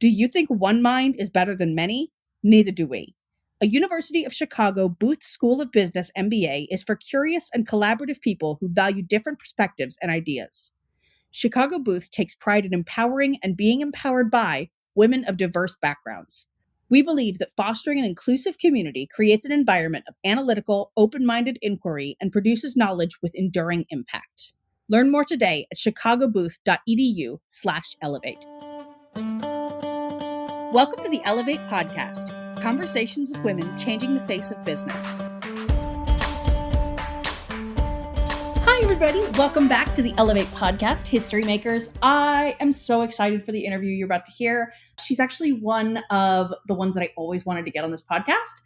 Do you think one mind is better than many? Neither do we. A University of Chicago Booth School of Business MBA is for curious and collaborative people who value different perspectives and ideas. Chicago Booth takes pride in empowering and being empowered by women of diverse backgrounds. We believe that fostering an inclusive community creates an environment of analytical, open-minded inquiry and produces knowledge with enduring impact. Learn more today at chicagobooth.edu/elevate. Welcome to the Ellevate podcast, conversations with women changing the face of business. Hi, everybody. Welcome back to the Ellevate podcast, History Makers. I am so excited for the interview you're about to hear. She's actually one of the ones that I always wanted to get on this podcast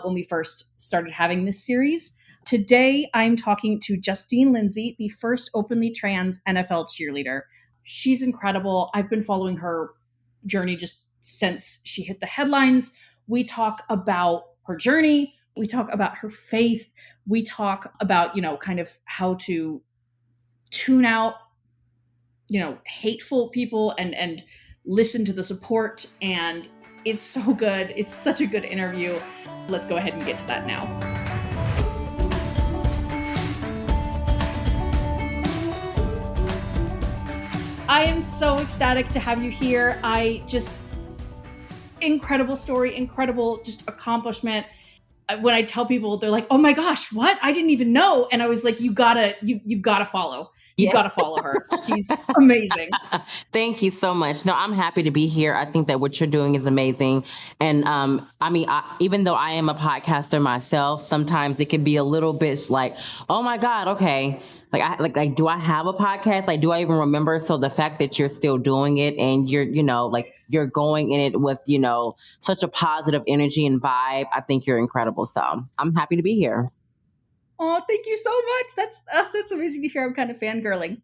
when we first started having this series. Today, I'm talking to Justine Lindsay, the first openly trans NFL cheerleader. She's incredible. I've been following her journey just since she hit the headlines. We talk about her journey. We talk about her faith. We talk about, kind of how to tune out, hateful people and listen to the support. And it's so good. It's such a good interview. Let's go ahead and get to that now. I am so ecstatic to have you here. Incredible story, incredible just accomplishment. When I tell people, they're like, "Oh my gosh, what? I didn't even know." And I was like, "You gotta follow. You gotta follow her. She's amazing." Thank you so much. No, I'm happy to be here. I think that what you're doing is amazing. And even though I am a podcaster myself, sometimes it can be a little bit like, "Oh my God, okay." Like, do I have a podcast? Like, do I even remember? So the fact that you're still doing it and you're going in it with, such a positive energy and vibe, I think you're incredible. So I'm happy to be here. Oh, thank you so much. That's amazing to hear. I'm kind of fangirling.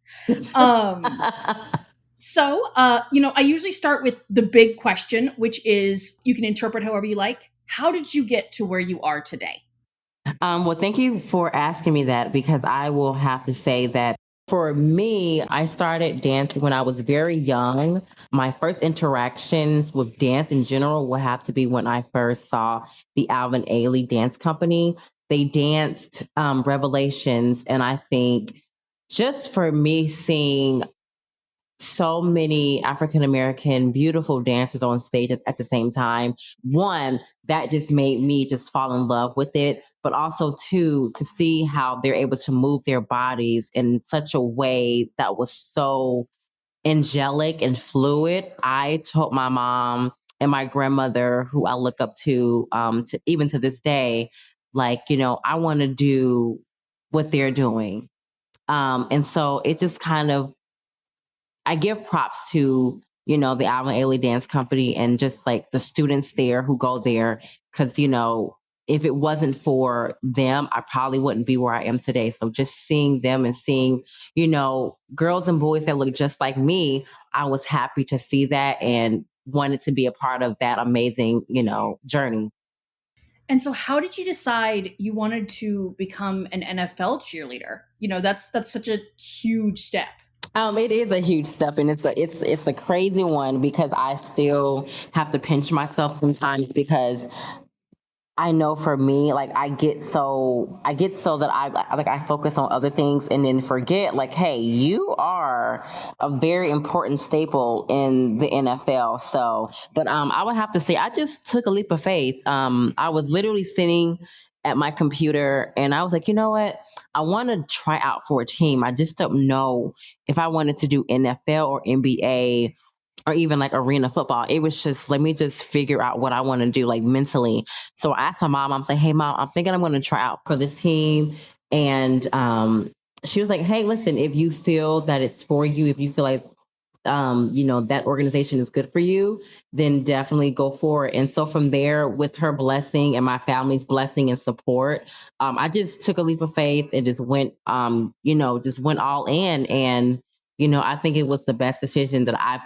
So, I usually start with the big question, which is you can interpret however you like. How did you get to where you are today? Well, thank you for asking me that, because I will have to say that for me, I started dancing when I was very young. My first interactions with dance in general will have to be when I first saw the Alvin Ailey Dance Company. They danced Revelations, and I think just for me seeing so many African American beautiful dancers on stage at the same time, one, that just made me just fall in love with it. But also, two, to see how they're able to move their bodies in such a way that was so angelic and fluid. I told my mom and my grandmother, who I look up to even to this day, I want to do what they're doing. And so it just kind of, I give props to, the Alvin Ailey Dance Company and just like the students there who go there. Cause, if it wasn't for them, I probably wouldn't be where I am today. So just seeing them and seeing, girls and boys that look just like me, I was happy to see that and wanted to be a part of that amazing, journey. And so how did you decide you wanted to become an NFL cheerleader? That's such a huge step. It is a huge step, and it's a crazy one, because I still have to pinch myself sometimes, because I know for me, like I get so that I focus on other things and then forget, like, hey, you are a very important staple in the NFL. So, but I would have to say I just took a leap of faith. I was literally sitting at my computer and I was like, you know what? I want to try out for a team. I just don't know if I wanted to do NFL or NBA or even like arena football. It was just, let me just figure out what I want to do, like mentally. So I asked my mom, I'm like, hey mom, I'm thinking I'm going to try out for this team. And she was like, hey, listen, if you feel that it's for you, if you feel like, that organization is good for you, then definitely go for it. And so from there, with her blessing and my family's blessing and support, I just took a leap of faith and just went, just went all in. And, I think it was the best decision that I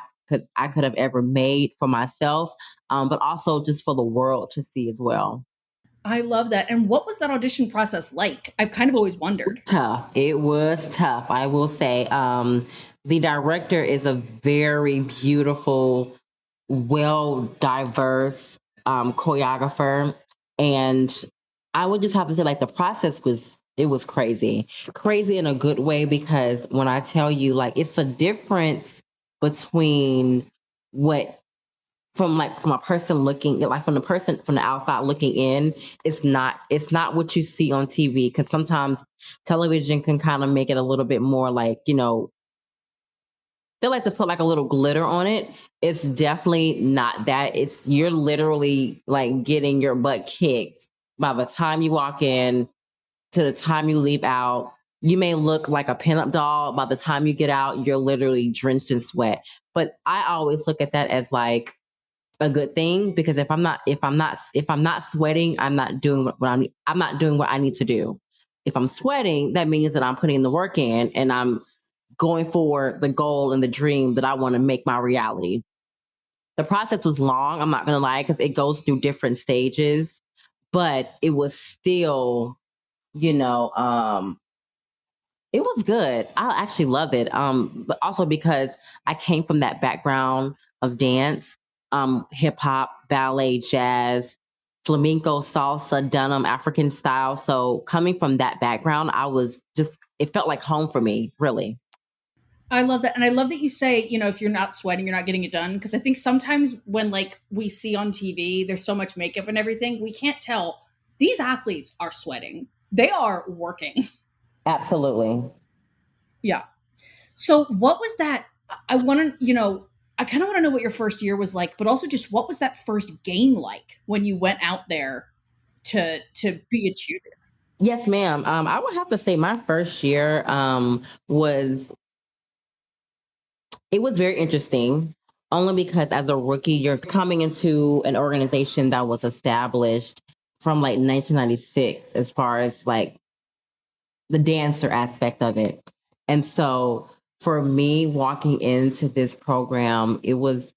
could have ever made for myself, but also just for the world to see as well. I love that. And what was that audition process like? I've kind of always wondered. Tough. It was tough, I will say. The director is a very beautiful well diverse choreographer, and I would just have to say like the process was it was crazy in a good way, because when I tell you like it's a difference between what from a person looking like from the person from the outside looking in. It's not what you see on TV, because sometimes television can kind of make it a little bit more like, they like to put like a little glitter on it. It's definitely not that. It's you're literally like getting your butt kicked by the time you walk in to the time you leave out. You may look like a pinup doll. By the time you get out, you're literally drenched in sweat. But I always look at that as like a good thing, because if I'm not sweating, I'm not doing I'm not doing what I need to do. If I'm sweating, that means that I'm putting the work in and I'm going for the goal and the dream that I want to make my reality. The process was long, I'm not going to lie, because it goes through different stages, but it was still, you know, it was good. I actually love it. But also because I came from that background of dance, hip hop, ballet, jazz, flamenco, salsa, Dunham, African style. So coming from that background, I was just, it felt like home for me, really. I love that. And I love that you say, if you're not sweating, you're not getting it done. Because I think sometimes when like we see on TV, there's so much makeup and everything, we can't tell these athletes are sweating. They are working. Absolutely. Yeah. So what was that? I want to, I kind of want to know what your first year was like, but also just what was that first game like when you went out there to be a cheerleader? Yes, ma'am. I would have to say my first year was it was very interesting, only because as a rookie, you're coming into an organization that was established from like 1996, as far as like the dancer aspect of it. And so for me walking into this program, it was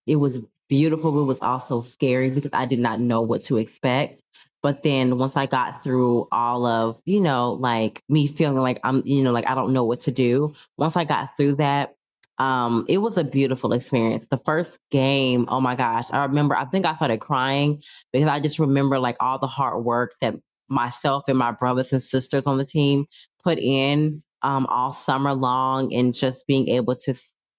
beautiful. It was also scary because I did not know what to expect. But then once I got through all of, like me feeling like like I don't know what to do. Once I got through that, it was a beautiful experience. The first game, oh my gosh, I think I started crying because I just remember like all the hard work that myself and my brothers and sisters on the team put in all summer long, and just being able to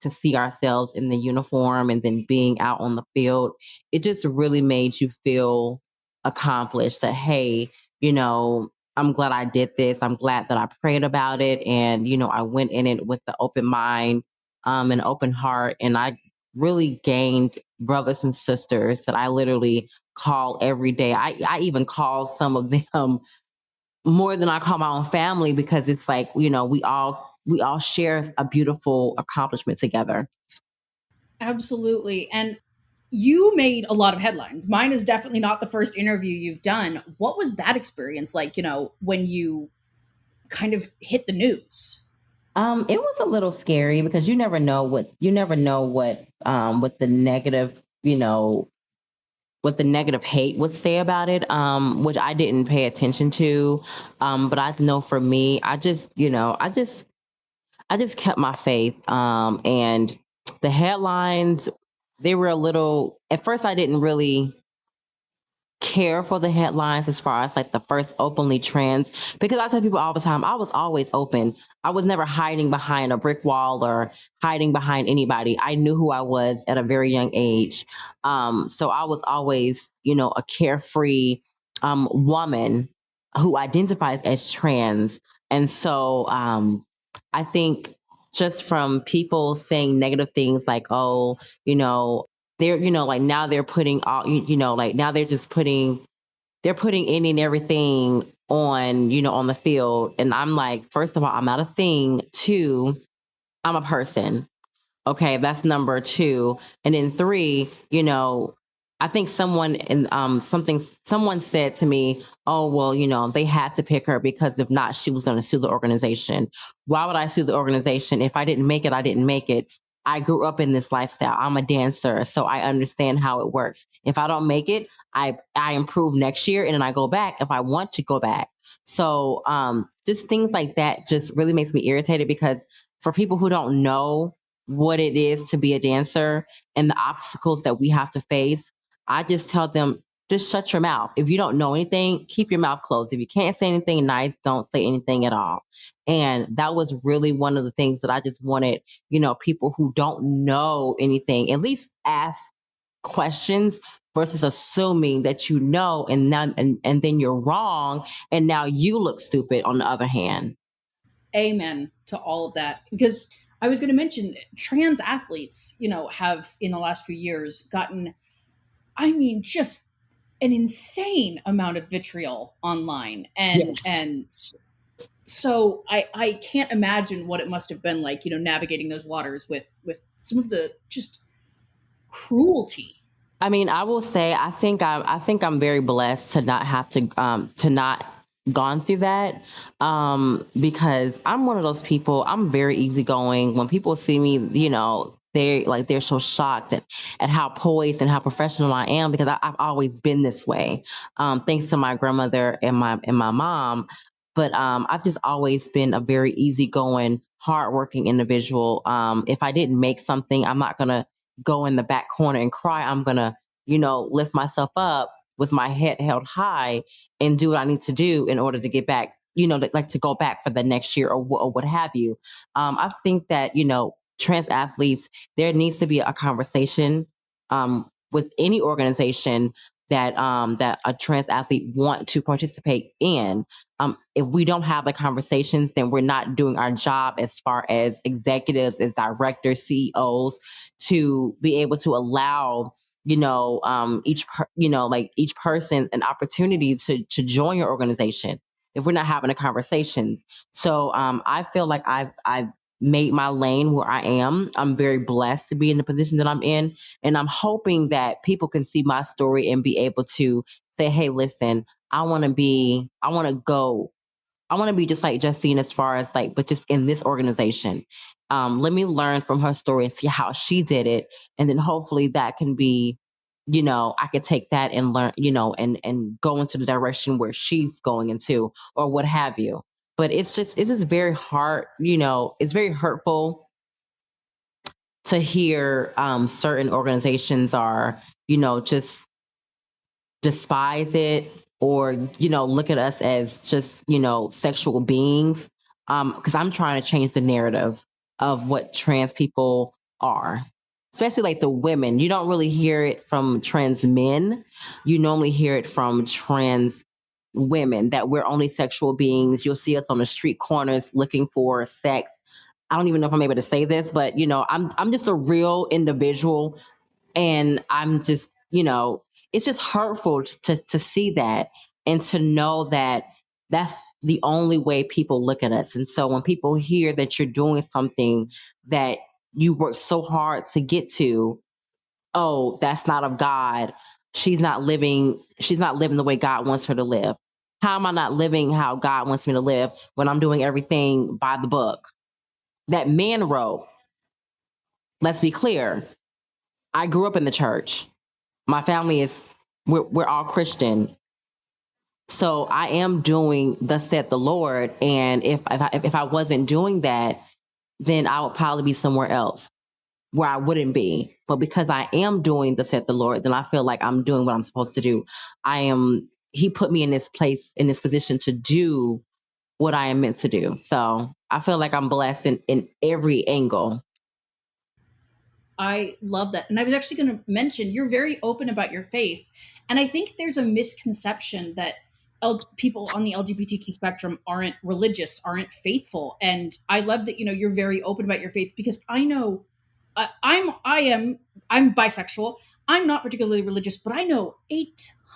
see ourselves in the uniform and then being out on the field, it just really made you feel accomplished. That hey, I'm glad I did this. I'm glad that I prayed about it, and I went in it with the open mind, and open heart, and I really gained brothers and sisters that I literally call every day. I even call some of them more than I call my own family, because it's like, we all share a beautiful accomplishment together. Absolutely. And you made a lot of headlines. Mine is definitely not the first interview you've done. What was that experience like, when you kind of hit the news? It was a little scary because you never know what the negative, what the negative hate would say about it, which I didn't pay attention to. But I know for me, I just kept my faith. And the headlines, they were a little, at first I didn't really care for the headlines as far as like the first openly trans, because I tell people all the time I was always open. I was never hiding behind a brick wall or hiding behind anybody. I knew who I was at a very young age. So I was always, a carefree woman who identifies as trans. And so I think just from people saying negative things like, oh, they're like now they're putting all like now they're putting any and everything on on the field, and I'm like, first of all, I'm not a thing. Two, I'm a person. Okay, that's number two. And then three, I think someone in someone said to me, oh, well, they had to pick her because if not, she was going to sue the organization. Why would I sue the organization? If I didn't make it, I didn't make it. I grew up in this lifestyle. I'm a dancer, so I understand how it works. If I don't make it, I improve next year and then I go back if I want to go back. So just things like that just really makes me irritated, because for people who don't know, what it is to be a dancer and the obstacles that we have to face, I just tell them, just shut your mouth. If you don't know anything, keep your mouth closed. If you can't say anything nice, don't say anything at all. And that was really one of the things that I just wanted, people who don't know anything, at least ask questions versus assuming that you know and then you're wrong and now you look stupid on the other hand. Amen to all of that. Because I was going to mention trans athletes, have in the last few years gotten, I mean, just an insane amount of vitriol online. Yes. And so I can't imagine what it must have been like, navigating those waters with some of the just cruelty. I mean, I will say I think I'm very blessed to not gone through that, because I'm one of those people. I'm very easygoing. When people see me, they're so shocked at how poised and how professional I am because I've always been this way, thanks to my grandmother and my mom. But I've just always been a very easygoing, hardworking individual. If I didn't make something, I'm not gonna go in the back corner and cry. I'm going to, lift myself up with my head held high and do what I need to do in order to get back, like to go back for the next year or what have you. I think that, trans athletes, there needs to be a conversation with any organization that a trans athlete want to participate in. If we don't have the conversations, then we're not doing our job as far as executives, as directors, CEOs, to be able to allow like each person an opportunity to join your organization if we're not having the conversations. So I feel like I've made my lane where I am. I'm very blessed to be in the position that I'm in, and I'm hoping that people can see my story and be able to say, hey, listen, I want to go I want to be just like Justine as far as like, but just in this organization. Let me learn from her story and see how she did it. And then hopefully that can be, I could take that and learn, and go into the direction where she's going into or what have you. But it's just very hard, it's very hurtful to hear certain organizations are, just despise it or look at us as just sexual beings, because I'm trying to change the narrative of what trans people are, especially like the women. You don't really hear it from trans men. You normally hear it from trans women, that we're only sexual beings. You'll see us on the street corners looking for sex. I don't even know if I'm able to say this, but I'm just a real individual, and I'm just, it's just hurtful to see that and to know that that's the only way people look at us. And so when people hear that you're doing something that you worked so hard to get to, oh, that's not of God. She's not living the way God wants her to live. How am I not living how God wants me to live when I'm doing everything by the book that man wrote? Let's be clear. I grew up in the church. My family we're all Christian. So I am doing thus said the Lord. And if I wasn't doing that, then I would probably be somewhere else where I wouldn't be. But because I am doing thus said the Lord, then I feel like I'm doing what I'm supposed to do. He put me in this place, in this position to do what I am meant to do. So I feel like I'm blessed in every angle. I love that. And I was actually going to mention you're very open about your faith. And I think there's a misconception that people on the LGBTQ spectrum aren't religious, aren't faithful. And I love that, you're very open about your faith, because I know I'm bisexual. I'm not particularly religious, but I know a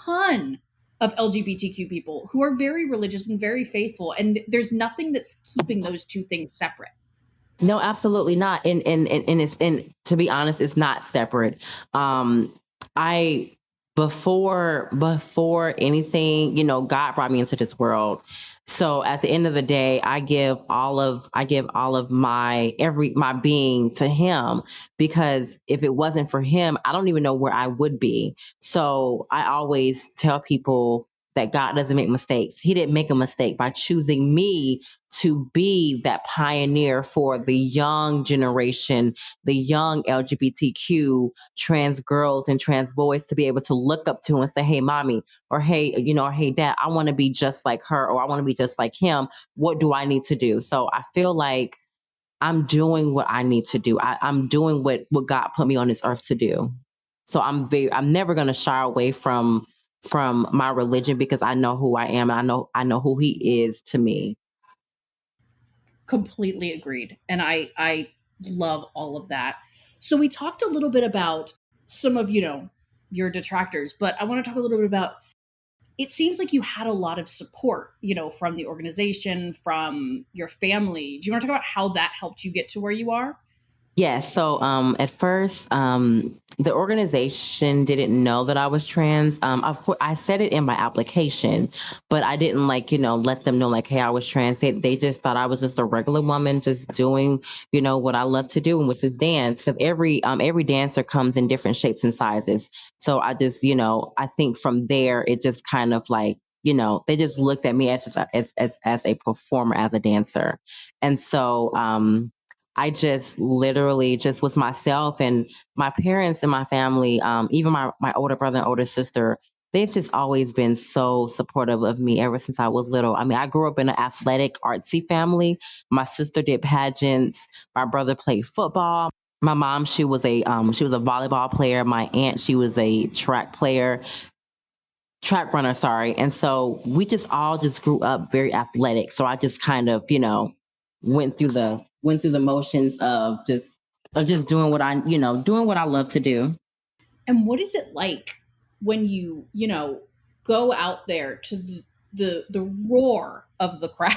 ton of LGBTQ people who are very religious and very faithful. And there's nothing that's keeping those two things separate. No, absolutely not. And to be honest, it's not separate. I before anything, God brought me into this world. So at the end of the day, I give all of my being to him, because if it wasn't for him, I don't even know where I would be. So I always tell people, that God doesn't make mistakes. He didn't make a mistake by choosing me to be that pioneer for the young generation, the young LGBTQ trans girls and trans boys to be able to look up to and say, hey, mommy, or hey, or hey, dad, I want to be just like her, or I want to be just like him. What do I need to do? So I feel like I'm doing what I need to do. I'm doing what God put me on this earth to do. So I'm never gonna shy away from my religion because I know who I am and I know who he is to me. Completely agreed. And I love all of that. So we talked a little bit about some of, your detractors, but I want to talk a little bit about, it seems like you had a lot of support, from the organization, from your family. Do you want to talk about how that helped you get to where you are? Yes. So at first, the organization didn't know that I was trans. Of course, I said it in my application, but I didn't let them know like, hey, I was trans. They just thought I was just a regular woman just doing, what I love to do, and which is dance. Because every dancer comes in different shapes and sizes. So I just, I think from there it just kind of like, they just looked at me as just as a performer, as a dancer, and so. I just literally just was myself, and my parents and my family, even my older brother and older sister, they've just always been so supportive of me ever since I was little. I mean, I grew up in an athletic, artsy family. My sister did pageants. My brother played football. My mom, she was a volleyball player. My aunt, she was a track runner, sorry. And so we just all just grew up very athletic. So I just kind of, went through the motions of just doing doing what I love to do. And what is it like when you go out there to the roar of the crowd?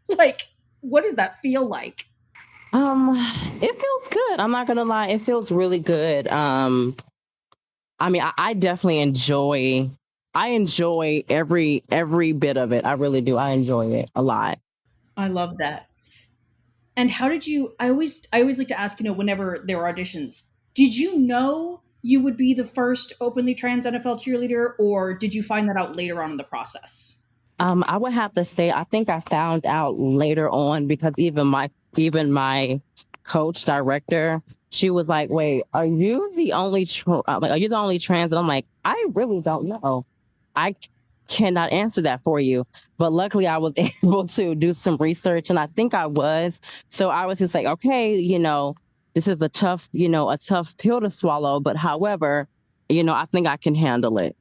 Like, what does that feel like? It feels good. I'm not gonna lie, it feels really good. I mean, I definitely enjoy every bit of it. I really do. I enjoy it a lot. I love that. And how did you I always like to ask, whenever there are auditions, did you know you would be the first openly trans NFL cheerleader, or did you find that out later on in the process? I would have to say I think I found out later on because even my coach director, she was like, "Wait, are you the only trans?" And I'm like, "I really don't know. I cannot answer that for you." But luckily, I was able to do some research, and I think I was. So I was just like, "Okay, this is a tough pill to swallow, but however, I think I can handle it."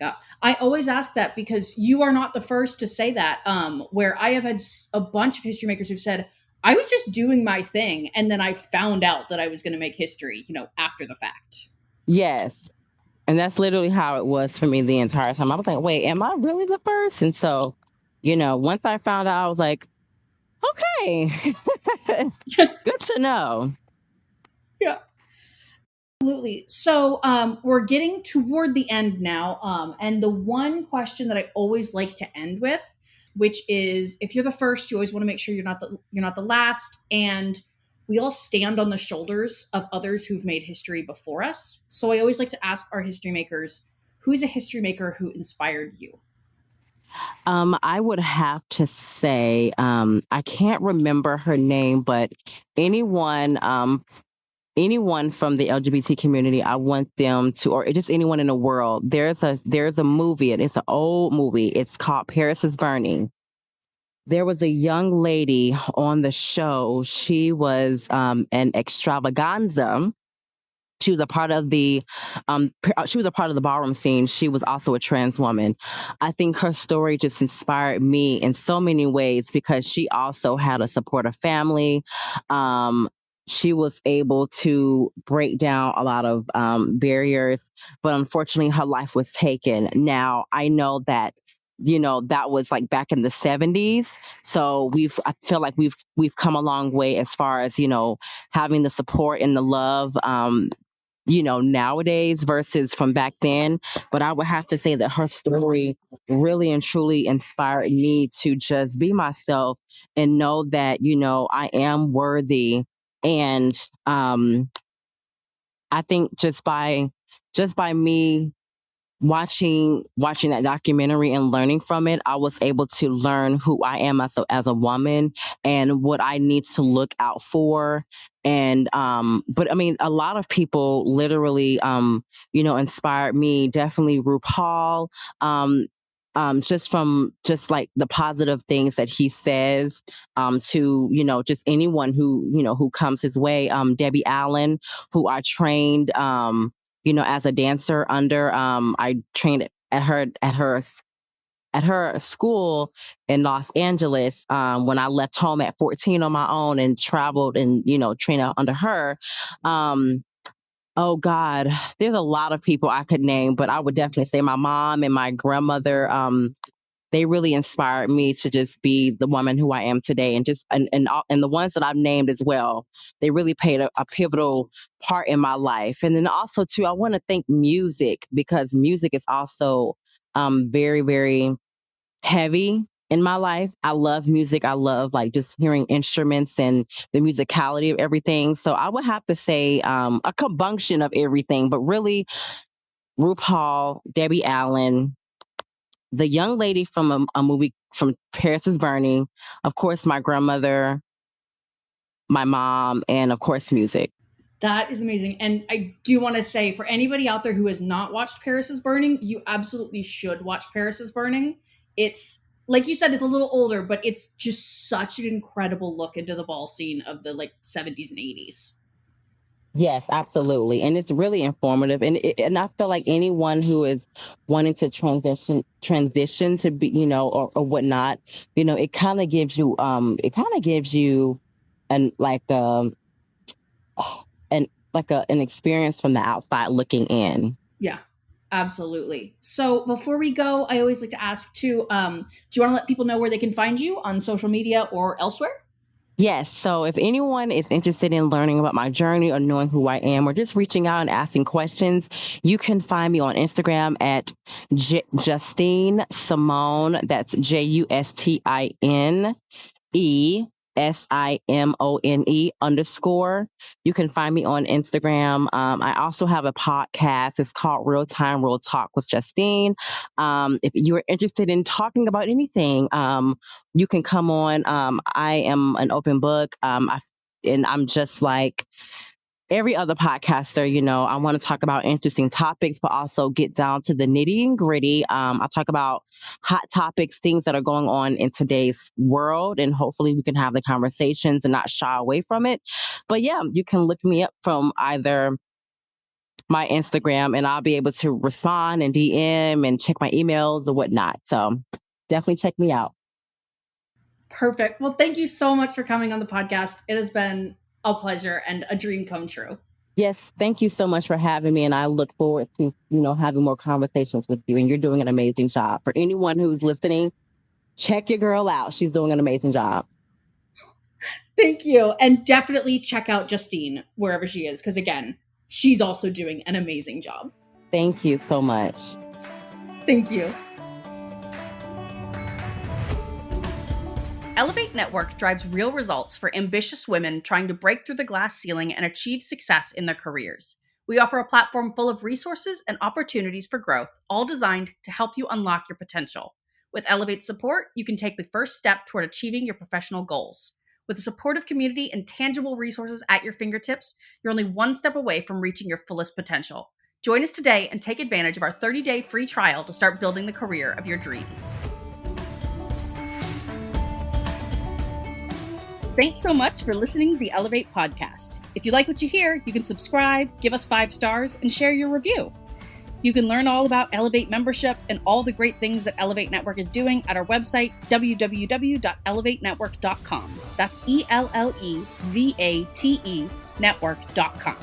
Yeah. I always ask that because you are not the first to say that. Where I have had a bunch of history makers who've said, I was just doing my thing. And then I found out that I was going to make history, after the fact. Yes. And that's literally how it was for me the entire time. I was like, wait, am I really the first? And so, once I found out, I was like, okay, good to know. Yeah. Absolutely. So we're getting toward the end now. And the one question that I always like to end with, which is, if you're the first, you always want to make sure you're not the last. And we all stand on the shoulders of others who've made history before us. So I always like to ask our history makers, who's a history maker who inspired you? I would have to say, I can't remember her name, but anyone, anyone from the LGBT community, I want them to, or just anyone in the world. There's a movie, it's an old movie. It's called Paris is Burning. There was a young lady on the show. She was an extravaganza. She was a part of the ballroom scene. She was also a trans woman. I think her story just inspired me in so many ways because she also had a supportive family. Um, she was able to break down a lot of barriers, but unfortunately, her life was taken. Now I know that that was like back in the 70s. So I feel like we've come a long way as far as having the support and the love nowadays versus from back then. But I would have to say that her story really and truly inspired me to just be myself and know that, I am worthy. And I think just by me watching that documentary and learning from it, I was able to learn who I am as a woman and what I need to look out for. And but I mean, a lot of people literally inspired me. Definitely RuPaul. Just like the positive things that he says to just anyone who comes his way. Debbie Allen, who I trained as a dancer under. I trained at her school in Los Angeles when I left home at 14 on my own and traveled and trained under her. Oh God, there's a lot of people I could name, but I would definitely say my mom and my grandmother. They really inspired me to just be the woman who I am today, and and the ones that I've named as well. They really played a pivotal part in my life. And then also too, I want to thank music, because music is also very, very heavy in my life. I love music. I love like just hearing instruments and the musicality of everything. So I would have to say a combination of everything, but really RuPaul, Debbie Allen, the young lady from a movie from Paris is Burning, of course, my grandmother, my mom, and of course, music. That is amazing. And I do want to say, for anybody out there who has not watched Paris is Burning, you absolutely should watch Paris is Burning. It's, like you said, it's a little older, but it's just such an incredible look into the ball scene of the 70s and 80s. Yes, absolutely. And it's really informative. And I feel like anyone who is wanting to transition to be, or whatnot, it kind of gives you an like an experience from the outside looking in. Yeah, absolutely. So before we go, I always like to ask too, do you want to let people know where they can find you on social media or elsewhere? Yes. So if anyone is interested in learning about my journey or knowing who I am or just reaching out and asking questions, you can find me on Instagram at Justine Simone. That's JUSTINE SIMONE_. You can find me on Instagram. I also have a podcast. It's called Real Time Real Talk with Justine. If you're interested in talking about anything, you can come on. I am an open book. And I'm just like every other podcaster. I want to talk about interesting topics, but also get down to the nitty and gritty. I talk about hot topics, things that are going on in today's world, and hopefully we can have the conversations and not shy away from it. But yeah, you can look me up from either my Instagram and I'll be able to respond and DM and check my emails or whatnot. So definitely check me out. Perfect. Well, thank you so much for coming on the podcast. It has been a pleasure and a dream come true. Yes, thank you so much for having me. And I look forward to, having more conversations with you. And you're doing an amazing job. For anyone who's listening, check your girl out. She's doing an amazing job. Thank you. And definitely check out Justine wherever she is, because again, she's also doing an amazing job. Thank you so much. Thank you. Ellevate Network drives real results for ambitious women trying to break through the glass ceiling and achieve success in their careers. We offer a platform full of resources and opportunities for growth, all designed to help you unlock your potential. With Ellevate's support, you can take the first step toward achieving your professional goals. With a supportive community and tangible resources at your fingertips, you're only one step away from reaching your fullest potential. Join us today and take advantage of our 30-day free trial to start building the career of your dreams. Thanks so much for listening to the Ellevate podcast. If you like what you hear, you can subscribe, give us 5 stars, and share your review. You can learn all about Ellevate membership and all the great things that Ellevate Network is doing at our website, www.ellevatenetwork.com. That's ELLEVATE network.com.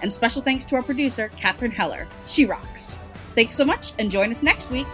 And special thanks to our producer, Catherine Heller. She rocks. Thanks so much, and join us next week.